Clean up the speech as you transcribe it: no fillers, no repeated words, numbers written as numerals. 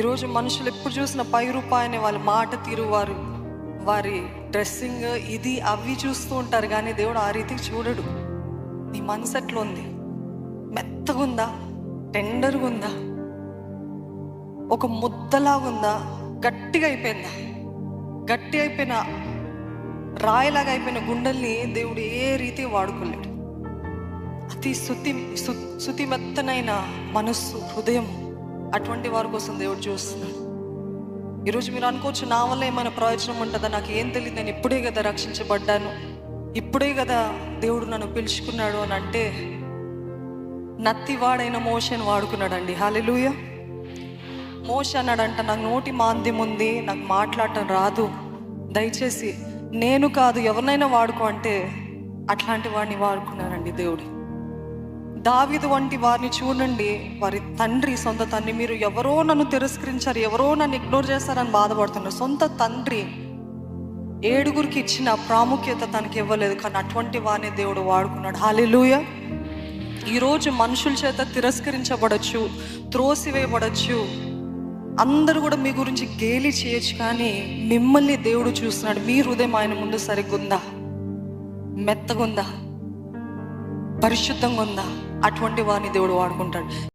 ఈరోజు మనుషులు ఎప్పుడు చూసిన పై రూపాయని, వాళ్ళ మాట తీరు, వారి డ్రెస్సింగ్ ఇది అవి చూస్తూ ఉంటారు. కానీ దేవుడు ఆ రీతికి చూడడు. నీ మనసు ఎట్లా ఉంది? మెత్తగుందా? టెండర్గా ఉందా? ఒక ముద్దలాగుందా? గట్టిగా అయిపోయిందా? గట్టి అయిపోయిన రాయిలాగా అయిపోయిన గుండెల్ని దేవుడు ఏ రీతి వాడుకోలేడు. అతి శుతి మెత్తనైన మనస్సు, హృదయం, అటువంటి వారి కోసం దేవుడు చూస్తున్నాడు. ఈరోజు మీరు అనుకోవచ్చు, నా వల్ల ఏమైనా ప్రయోజనం ఉంటుందా? నాకు ఏం తెలియదు, నేను ఇప్పుడే కదా రక్షించబడ్డాను, ఇప్పుడే కదా దేవుడు నన్ను పిలుచుకున్నాడు అని అంటే, నత్తివాడైన మోషేని వాడుకున్నాడండి. హల్లెలూయా. మోషే అన్నాడంట, నాకు నోటి మాంద్యం ఉంది, నాకు మాట్లాడటం రాదు, దయచేసి నేను కాదు ఎవరినైనా వాడుకో అంటే, అట్లాంటి వాడిని వాడుకున్నారండి దేవుడు. దావీదు వంటి వారిని చూడండి, వారి తండ్రి, సొంత తండ్రి, మీరు ఎవరో నన్ను తిరస్కరించారు, ఎవరో నన్ను ఇగ్నోర్ చేస్తారని బాధపడుతున్నారు. సొంత తండ్రి 7గురికి ఇచ్చిన ప్రాముఖ్యత తనకి ఇవ్వలేదు, కానీ అటువంటి వారిని దేవుడు వాడుకున్నాడు. హల్లెలూయా. ఈరోజు మనుషుల చేత తిరస్కరించబడచ్చు, త్రోసివేయబడచ్చు, అందరూ కూడా మీ గురించి గేలి చేయొచ్చు, కానీ మిమ్మల్ని దేవుడు చూస్తున్నాడు. మీ హృదయం ఆయన ముందు సరిగ్గుందా? మెత్తగుందా? పరిశుద్ధంగా ఉందా? అటువంటి వారిని దేవుడు వాడుకుంటాడు.